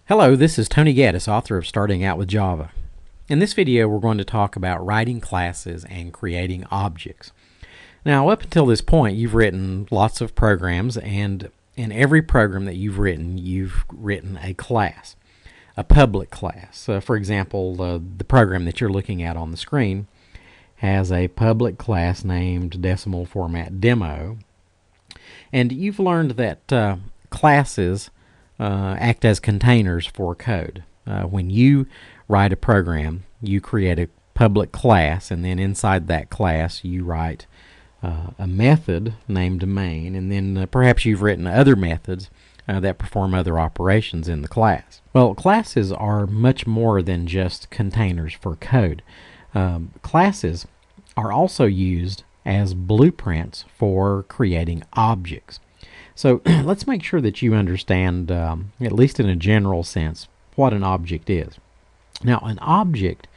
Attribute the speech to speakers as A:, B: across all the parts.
A: Hello, this is Tony Gaddis, author of Starting Out with Java. In this video, we're going to talk about writing classes and creating objects. Now, up until this point, you've written lots of programs, and in every program that you've written a class, a public class. For example, the program that you're looking at on the screen has a public class named Decimal Format Demo, and you've learned that classes act as containers for code. When you write a program, you create a public class, and then inside that class you write a method named main, and then perhaps you've written other methods that perform other operations in the class. Well, classes are much more than just containers for code. Classes are also used as blueprints for creating objects. So let's make sure that you understand, at least in a general sense, what an object is. Now, an object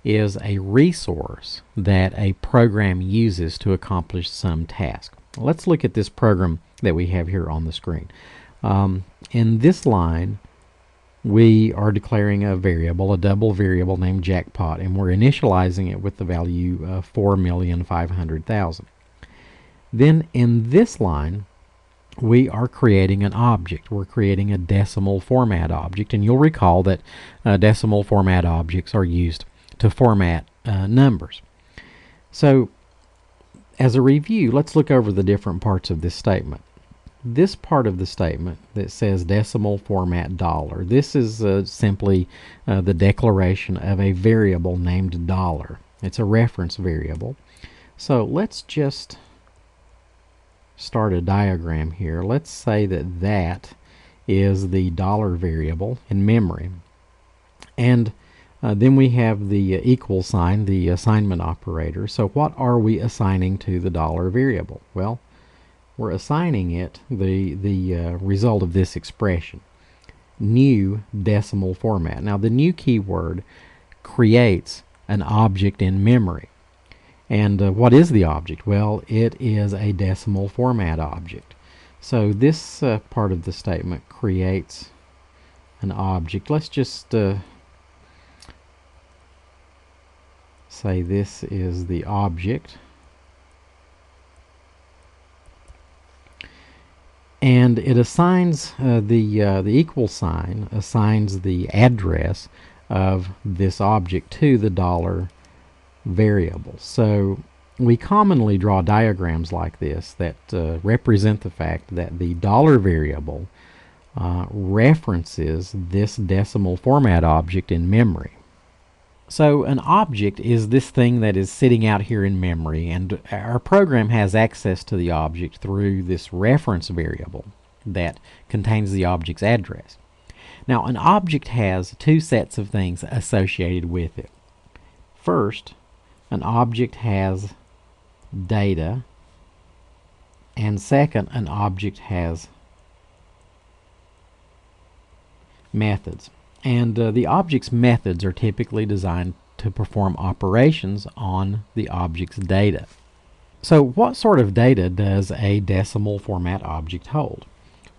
A: is a resource that a program uses to accomplish some task. Let's look at this program that we have here on the screen. In this line, we are declaring a variable, a double variable named jackpot, and we're initializing it with the value 4,500,000. Then in this line, we are creating an object. We're creating a decimal format object, and you'll recall that decimal format objects are used to format numbers. So, as a review, let's look over the different parts of this statement. This part of the statement that says decimal format $, this is simply the declaration of a variable named $. It's a reference variable. So let's just start a diagram here. Let's say that that is the $, variable in memory, and then we have the equal sign, the assignment operator. So what are we assigning to the $, variable? Well, we're assigning it the result of this expression, new decimal format. Now, the new keyword creates an object in memory. And what is the object? Well, it is a decimal format object. So this part of the statement creates an object. Let's just say this is the object. And it assigns the equal sign, assigns the address of this object to the $, variable. So we commonly draw diagrams like this that represent the fact that the $, variable references this decimal format object in memory. So an object is this thing that is sitting out here in memory, and our program has access to the object through this reference variable that contains the object's address. Now, an object has two sets of things associated with it. First, an object has data, and second, an object has methods. And the object's methods are typically designed to perform operations on the object's data. So what sort of data does a decimal format object hold?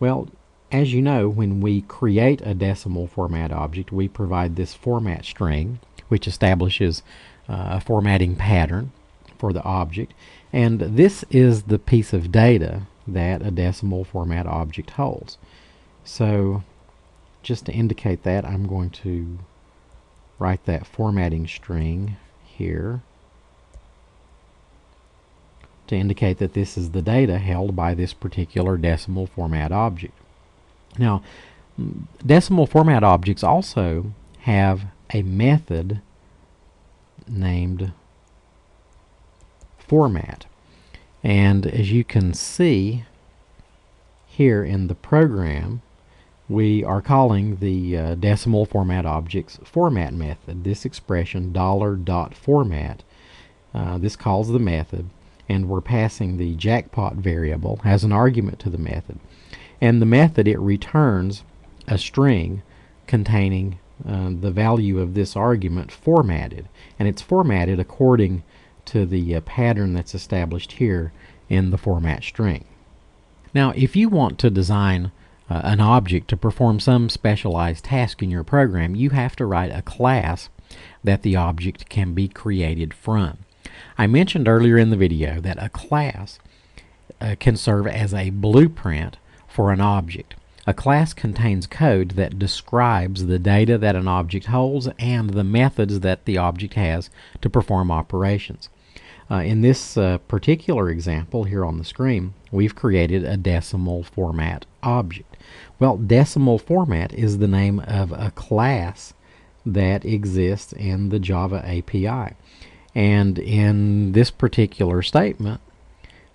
A: Well, as you know, when we create a decimal format object, we provide this format string, which establishes a formatting pattern for the object, and this is the piece of data that a decimal format object holds. So just to indicate that, I'm going to write that formatting string here to indicate that this is the data held by this particular decimal format object. Now, decimal format objects also have a method named format, and as you can see here in the program, we are calling the decimal format object's format method. This expression $.format, this calls the method, and we're passing the jackpot variable as an argument to the method, and the method, it returns a string containing the value of this argument formatted, and it's formatted according to the pattern that's established here in the format string. Now, if you want to design an object to perform some specialized task in your program, you have to write a class that the object can be created from. I mentioned earlier in the video that a class can serve as a blueprint for an object. A class contains code that describes the data that an object holds and the methods that the object has to perform operations. In this particular example here on the screen, we've created a decimal format object. Well, decimal format is the name of a class that exists in the Java API. And in this particular statement,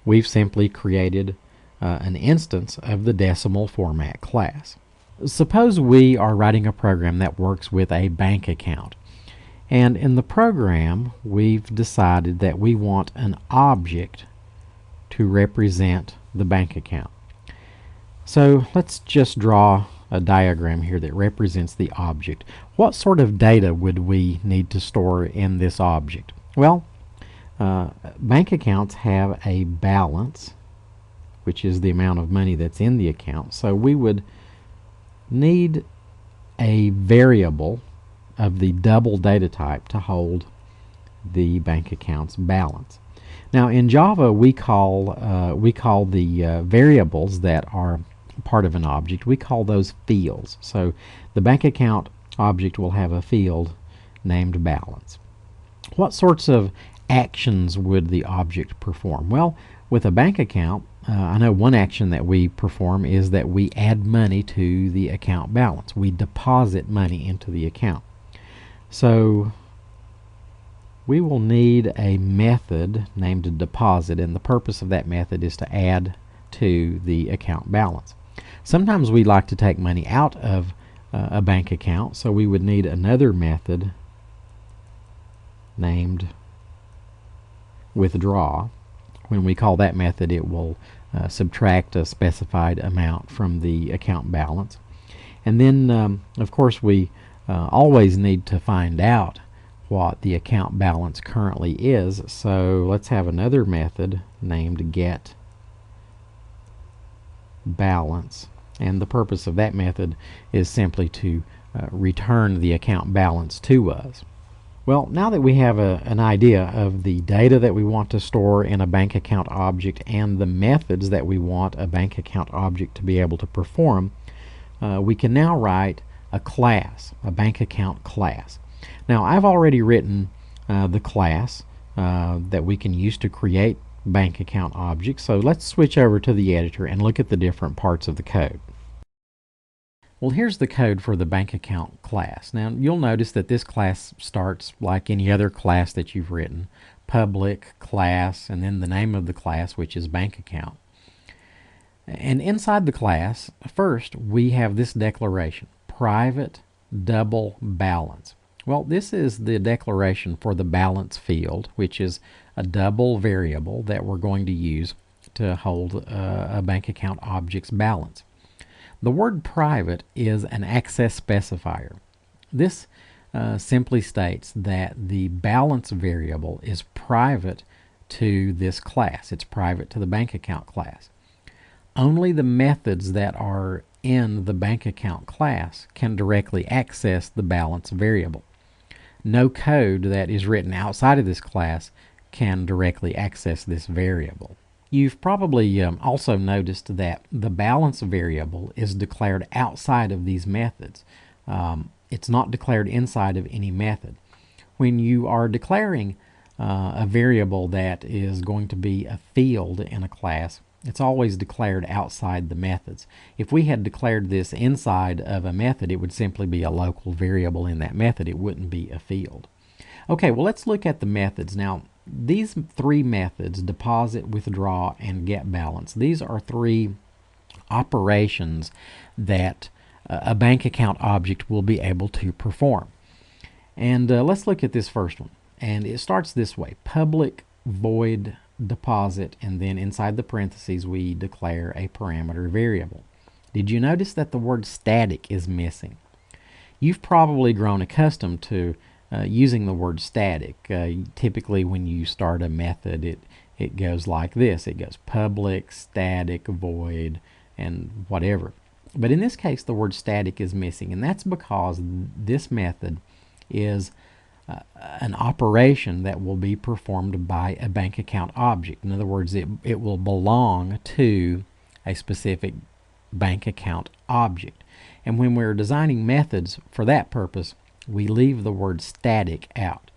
A: we've simply created an instance of the decimal format class. Suppose we are writing a program that works with a bank account. And in the program, we've decided that we want an object to represent the bank account. So let's just draw a diagram here that represents the object. What sort of data would we need to store in this object? Well, bank accounts have a balance, which is the amount of money that's in the account. So we would need a variable of the double data type to hold the bank account's balance. Now in Java we call the variables that are part of an object, we call those fields. So the bank account object will have a field named balance. What sorts of actions would the object perform? Well, with a bank account, I know one action that we perform is that we add money to the account balance. We deposit money into the account. So we will need a method named deposit, and the purpose of that method is to add to the account balance. Sometimes we like to take money out of a bank account, so we would need another method named withdraw. When we call that method, it will subtract a specified amount from the account balance. And then of course we always need to find out what the account balance currently is, so let's have another method named get balance, and the purpose of that method is simply to return the account balance to us. Well, now that we have an idea of the data that we want to store in a bank account object and the methods that we want a bank account object to be able to perform, we can now write a class, a bank account class. Now I've already written the class that we can use to create bank account objects, so let's switch over to the editor and look at the different parts of the code. Well, here's the code for the bank account class. Now you'll notice that this class starts like any other class that you've written: public, class, and then the name of the class, which is bank account. And inside the class, first we have this declaration: private double balance. Well, this is the declaration for the balance field, which is a double variable that we're going to use to hold a bank account object's balance. The word private is an access specifier. This simply states that the balance variable is private to this class. It's private to the bank account class. Only the methods that are in the bank account class can directly access the balance variable. No code that is written outside of this class can directly access this variable. You've probably also noticed that the balance variable is declared outside of these methods. It's not declared inside of any method. When you are declaring a variable that is going to be a field in a class, it's always declared outside the methods. If we had declared this inside of a method, it would simply be a local variable in that method. It wouldn't be a field. Okay, well, let's look at the methods. Now, these three methods, deposit, withdraw, and get balance, these are three operations that a bank account object will be able to perform. And let's look at this first one. And it starts this way: public void deposit, and then inside the parentheses we declare a parameter variable. Did you notice that the word static is missing? You've probably grown accustomed to using the word static. Typically when you start a method, it goes like this. It goes public, static, void, and whatever. But in this case, the word static is missing, and that's because this method is an operation that will be performed by a bank account object. In other words, it will belong to a specific bank account object. And when we're designing methods for that purpose, we leave the word static out.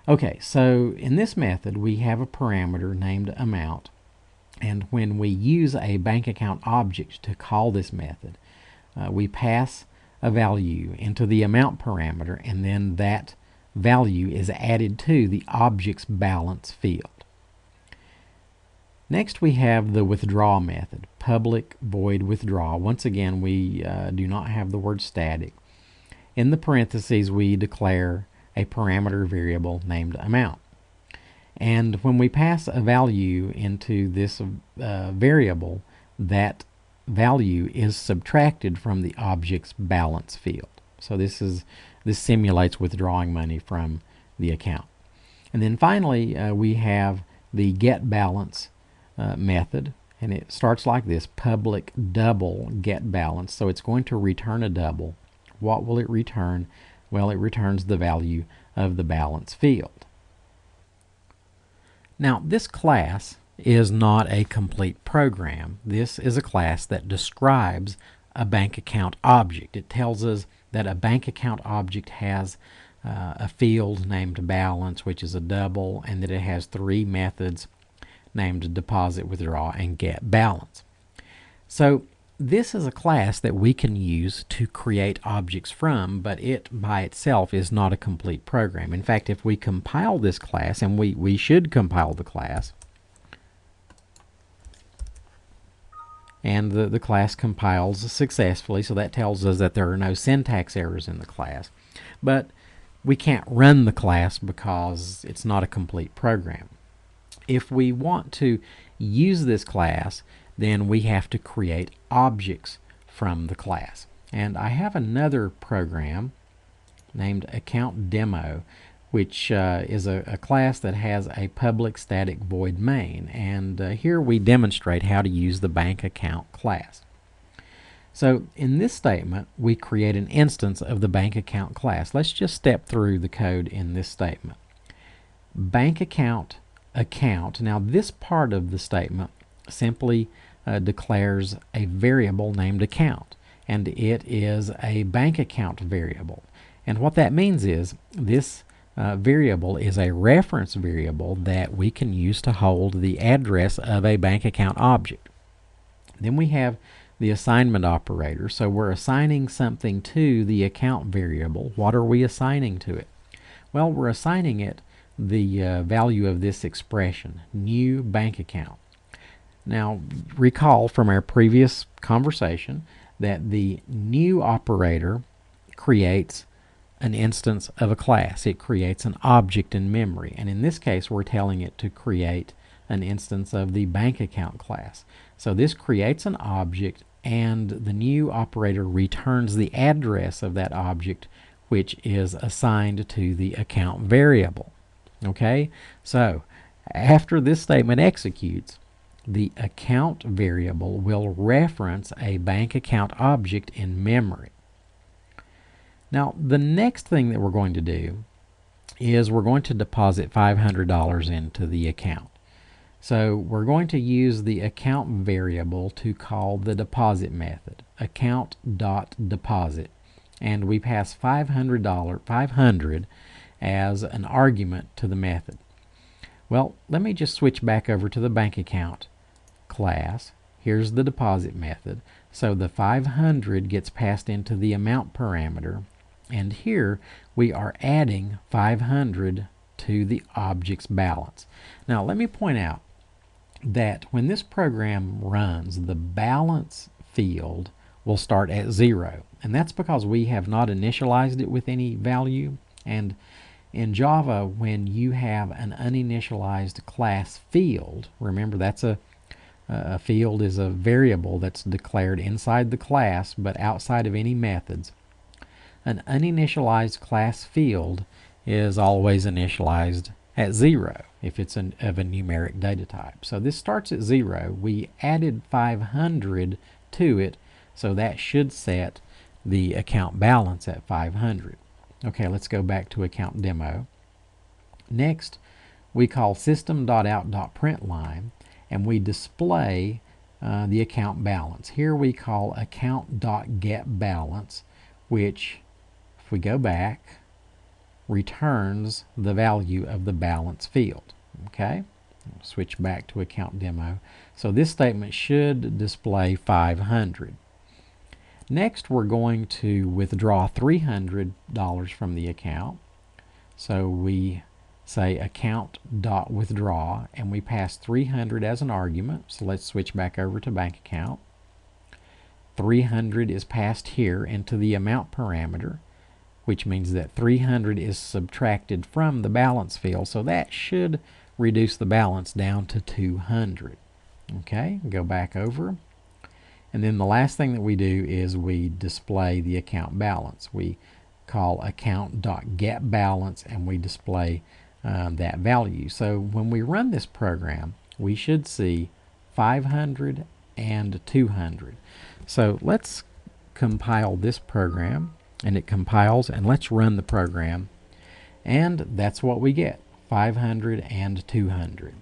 A: Okay, so in this method, we have a parameter named amount. And when we use a bank account object to call this method, we pass a value into the amount parameter, and then that value is added to the object's balance field. Next, we have the withdraw method, public void withdraw. Once again, we do not have the word static. In the parentheses, we declare a parameter variable named amount. And when we pass a value into this variable, that value is subtracted from the object's balance field. So this simulates withdrawing money from the account. And then finally, we have the get balance method, and it starts like this: public double get balance. So it's going to return a double. What will it return? Well, it returns the value of the balance field. Now, this class is not a complete program. This is a class that describes a bank account object. It tells us that a bank account object has a field named balance, which is a double, and that it has three methods named deposit, withdraw, and get balance. So this is a class that we can use to create objects from, but it by itself is not a complete program. In fact, if we compile this class, and we should compile the class, and the class compiles successfully, so that tells us that there are no syntax errors in the class, but we can't run the class because it's not a complete program. If we want to use this class, then we have to create objects from the class. And I have another program named account demo, which is a class that has a public static void main. And here we demonstrate how to use the bank account class. So in this statement, we create an instance of the bank account class. Let's just step through the code in this statement. Bank account. Now this part of the statement simply declares a variable named account, and it is a bank account variable. And what that means is this variable is a reference variable that we can use to hold the address of a bank account object. Then we have the assignment operator. So we're assigning something to the account variable. What are we assigning to it? Well, we're assigning it the value of this expression, new bank account. Now, recall from our previous conversation that the new operator creates an instance of a class. It creates an object in memory, and in this case we're telling it to create an instance of the bank account class. So this creates an object, and the new operator returns the address of that object, which is assigned to the account variable. Okay, so after this statement executes, the account variable will reference a bank account object in memory. Now, the next thing that we're going to do is we're going to deposit $500 into the account. So we're going to use the account variable to call the deposit method, account.deposit, and we pass $500 as an argument to the method. Well, let me just switch back over to the bank account class. Here's the deposit method. So the 500 gets passed into the amount parameter, and here we are adding 500 to the object's balance. Now let me point out that when this program runs, the balance field will start at 0, and that's because we have not initialized it with any value. And in Java, when you have an uninitialized class field, remember that's a field is a variable that's declared inside the class but outside of any methods. An uninitialized class field is always initialized at 0 if it's of a numeric data type. So this starts at 0. We added 500 to it So that should set the account balance at 500. Okay, let's go back to account demo. Next, we call system.out.println and we display the account balance. Here we call account.getBalance, which, if we go back, returns the value of the balance field. Okay, switch back to account demo. So this statement should display 500. Next, we're going to withdraw $300 from the account. So we say account.withdraw and we pass 300 as an argument. So let's switch back over to bank account. 300 is passed here into the amount parameter, which means that 300 is subtracted from the balance field. So that should reduce the balance down to 200. Okay, go back over. And then the last thing that we do is we display the account balance. We call account.getBalance and we display that value. So when we run this program, we should see 500 and 200. So let's compile this program, and it compiles, and let's run the program, and that's what we get, 500 and 200.